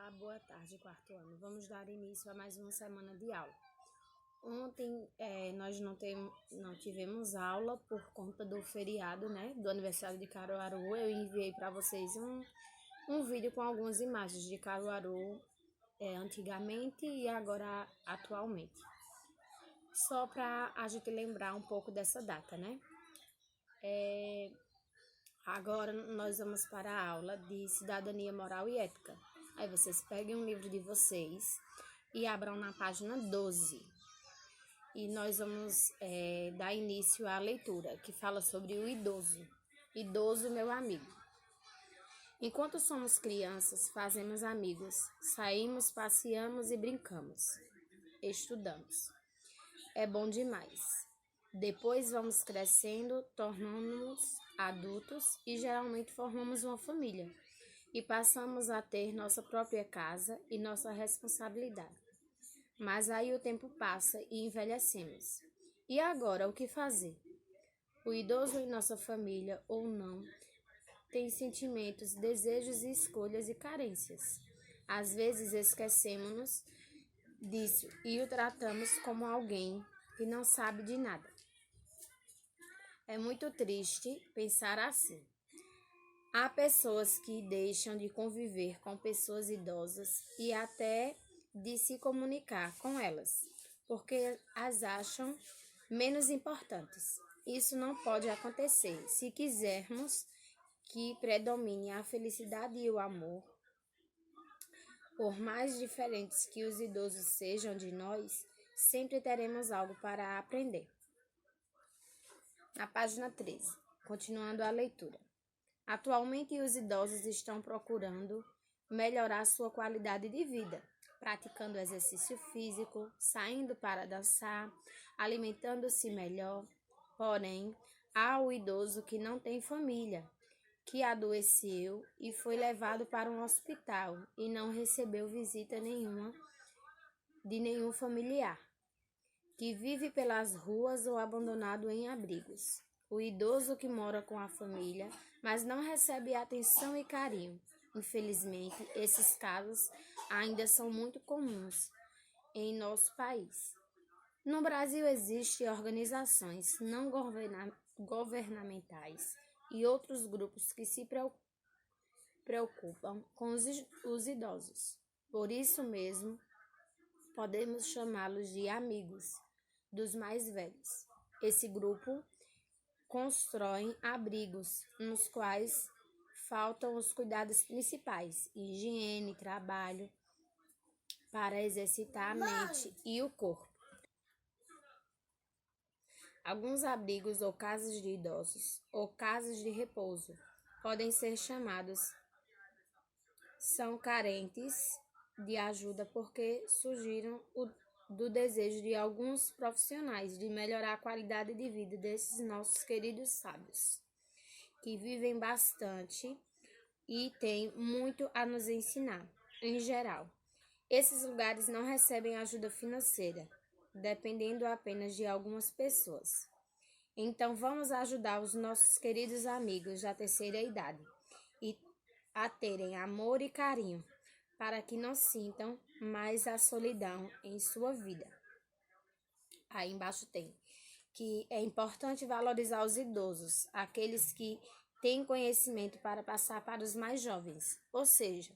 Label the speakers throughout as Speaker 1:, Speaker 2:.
Speaker 1: Olá, boa tarde, quarto ano. Vamos dar início a mais uma semana de aula. Ontem nós não tivemos aula por conta do feriado, né, do aniversário de Caruaru. Eu enviei para vocês um vídeo com algumas imagens de Caruaru antigamente e agora atualmente. Só para a gente lembrar um pouco dessa data, né? Agora nós vamos para a aula de Cidadania Moral e Ética. Aí vocês peguem um livro de vocês e abram na página 12. E nós vamos dar início à leitura, que fala sobre o idoso. Idoso, meu amigo. Enquanto somos crianças, fazemos amigos, saímos, passeamos e brincamos. Estudamos. É bom demais. Depois vamos crescendo, tornamos-nos adultos e geralmente formamos uma família. E passamos a ter nossa própria casa e nossa responsabilidade. Mas aí o tempo passa e envelhecemos. E agora, o que fazer? O idoso em nossa família, ou não, tem sentimentos, desejos e escolhas e carências. Às vezes esquecemos-nos disso e o tratamos como alguém que não sabe de nada. É muito triste pensar assim. Há pessoas que deixam de conviver com pessoas idosas e até de se comunicar com elas, porque as acham menos importantes. Isso não pode acontecer. Se quisermos que predomine a felicidade e o amor, por mais diferentes que os idosos sejam de nós, sempre teremos algo para aprender. Na página 13, continuando a leitura. Atualmente, os idosos estão procurando melhorar sua qualidade de vida, praticando exercício físico, saindo para dançar, alimentando-se melhor. Porém, há o idoso que não tem família, que adoeceu e foi levado para um hospital e não recebeu visita nenhuma de nenhum familiar, que vive pelas ruas ou abandonado em abrigos. O idoso que mora com a família, mas não recebe atenção e carinho. Infelizmente, esses casos ainda são muito comuns em nosso país. No Brasil existem organizações não governamentais e outros grupos que se preocupam com os idosos. Por isso mesmo, podemos chamá-los de amigos dos mais velhos. Esse grupo constroem abrigos nos quais faltam os cuidados principais, higiene, trabalho, para exercitar a mente e o corpo. Alguns abrigos ou casas de idosos ou casas de repouso podem ser chamados são carentes de ajuda porque surgiram do desejo de alguns profissionais de melhorar a qualidade de vida desses nossos queridos sábios, que vivem bastante e têm muito a nos ensinar. Em geral, esses lugares não recebem ajuda financeira, dependendo apenas de algumas pessoas. Então, vamos ajudar os nossos queridos amigos da terceira idade e a terem amor e carinho, para que não sintam mais a solidão em sua vida. Aí embaixo tem que é importante valorizar os idosos, aqueles que têm conhecimento para passar para os mais jovens. Ou seja,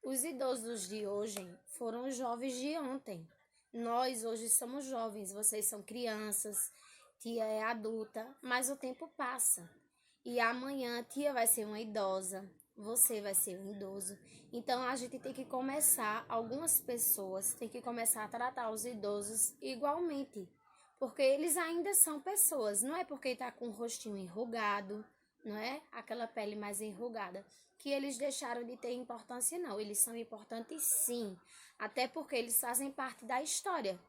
Speaker 1: os idosos de hoje foram os jovens de ontem. Nós hoje somos jovens, vocês são crianças, tia é adulta, mas o tempo passa. E amanhã a tia vai ser uma idosa, você vai ser um idoso. Então a gente tem que começar, algumas pessoas têm que começar a tratar os idosos igualmente, porque eles ainda são pessoas, não é porque está com o rostinho enrugado, não é? Aquela pele mais enrugada, que eles deixaram de ter importância, não. Eles são importantes sim, até porque eles fazem parte da história.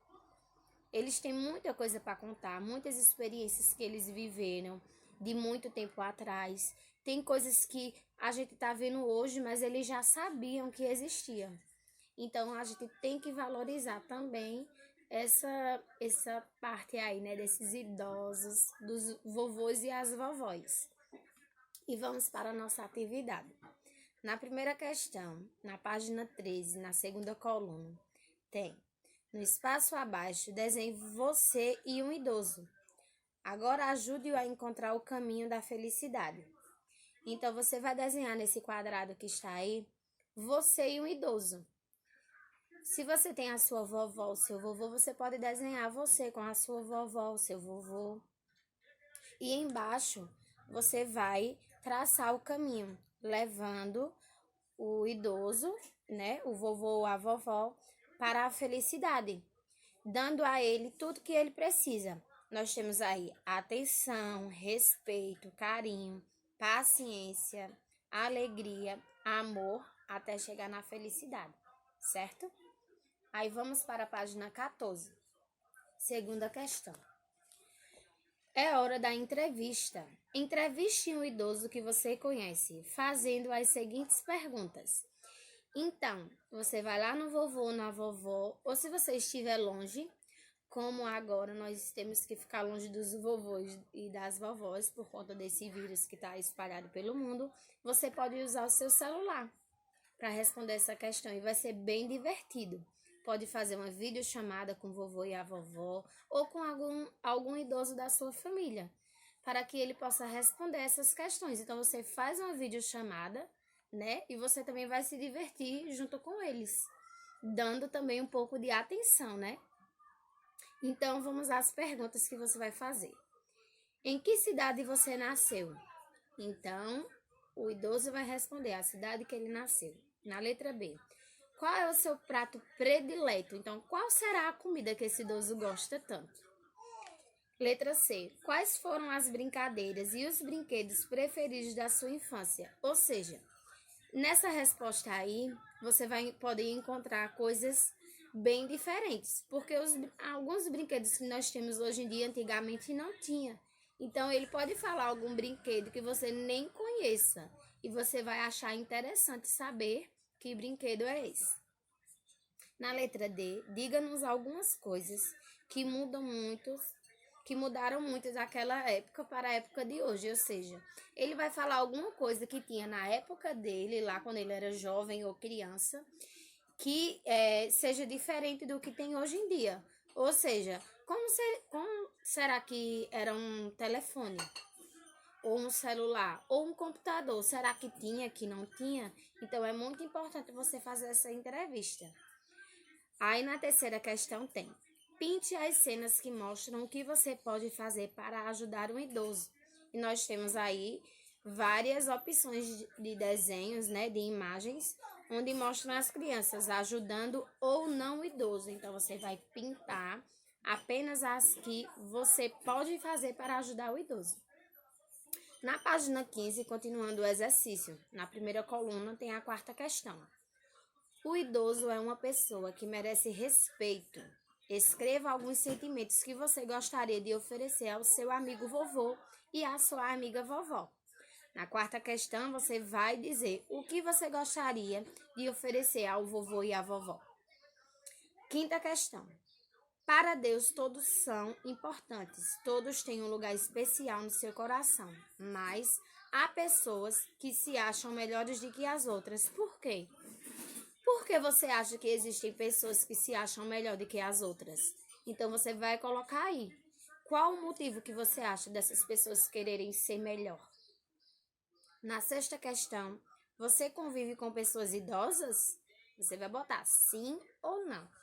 Speaker 1: Eles têm muita coisa para contar, muitas experiências que eles viveram de muito tempo atrás. Tem coisas que a gente está vendo hoje, mas eles já sabiam que existiam. Então, a gente tem que valorizar também essa parte aí, né, desses idosos, dos vovôs e as vovós. E vamos para a nossa atividade. Na primeira questão, na página 13, na segunda coluna, tem: no espaço abaixo, desenhe você e um idoso. Agora ajude-o a encontrar o caminho da felicidade. Então, você vai desenhar nesse quadrado que está aí, você e um idoso. Se você tem a sua vovó, o seu vovô, você pode desenhar você com a sua vovó, o seu vovô. E embaixo, você vai traçar o caminho, levando o idoso, né, o vovô ou a vovó, para a felicidade, dando a ele tudo que ele precisa. Nós temos aí atenção, respeito, carinho, paciência, alegria, amor, até chegar na felicidade, certo? Aí vamos para a página 14. Segunda questão. É hora da entrevista. Entreviste um idoso que você conhece, fazendo as seguintes perguntas. Então, você vai lá no vovô, na vovó, ou se você estiver longe, como agora nós temos que ficar longe dos vovôs e das vovós por conta desse vírus que está espalhado pelo mundo, você pode usar o seu celular para responder essa questão e vai ser bem divertido. Pode fazer uma videochamada com o vovô e a vovó ou com algum idoso da sua família, para que ele possa responder essas questões. Então, você faz uma videochamada, né? E você também vai se divertir junto com eles, dando também um pouco de atenção, né? Então, vamos às perguntas que você vai fazer. Em que cidade você nasceu? Então, o idoso vai responder a cidade que ele nasceu. Na letra B, qual é o seu prato predileto? Então, qual será a comida que esse idoso gosta tanto? Letra C, quais foram as brincadeiras e os brinquedos preferidos da sua infância? Ou seja, nessa resposta aí, você vai poder encontrar coisas bem diferentes, porque alguns brinquedos que nós temos hoje em dia, antigamente não tinha. Então, ele pode falar algum brinquedo que você nem conheça e você vai achar interessante saber que brinquedo é esse. Na letra D, diga-nos algumas coisas que mudaram muito daquela época para a época de hoje, ou seja, ele vai falar alguma coisa que tinha na época dele, lá quando ele era jovem ou criança, que seja diferente do que tem hoje em dia. Ou seja, como será que era um telefone? Ou um celular? Ou um computador? Será que tinha, que não tinha? Então, é muito importante você fazer essa entrevista. Aí, na terceira questão tem: pinte as cenas que mostram o que você pode fazer para ajudar um idoso. E nós temos aí várias opções de desenhos, né, de imagens, onde mostram as crianças ajudando ou não o idoso. Então, você vai pintar apenas as que você pode fazer para ajudar o idoso. Na página 15, continuando o exercício, na primeira coluna tem a quarta questão. O idoso é uma pessoa que merece respeito. Escreva alguns sentimentos que você gostaria de oferecer ao seu amigo vovô e à sua amiga vovó. Na quarta questão, você vai dizer o que você gostaria de oferecer ao vovô e à vovó. Quinta questão. Para Deus, todos são importantes, todos têm um lugar especial no seu coração, mas há pessoas que se acham melhores do que as outras. Por quê? Por que você acha que existem pessoas que se acham melhor do que as outras? Então, você vai colocar aí. Qual o motivo que você acha dessas pessoas quererem ser melhor? Na sexta questão, você convive com pessoas idosas? Você vai botar sim ou não.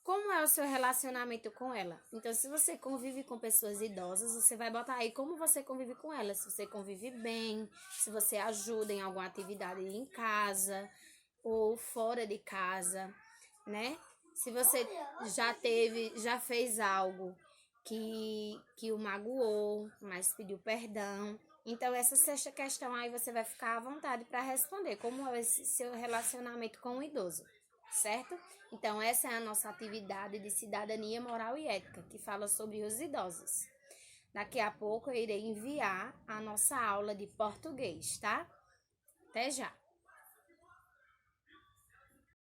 Speaker 1: Como é o seu relacionamento com ela? Então, se você convive com pessoas idosas, você vai botar aí como você convive com elas. Se você convive bem, se você ajuda em alguma atividade em casa ou fora de casa, né? Se você já fez algo que o magoou, mas pediu perdão. Então, essa sexta questão aí você vai ficar à vontade para responder. Como é esse seu relacionamento com o idoso? Certo? Então, essa é a nossa atividade de cidadania moral e ética, que fala sobre os idosos. Daqui a pouco eu irei enviar a nossa aula de português, tá? Até já!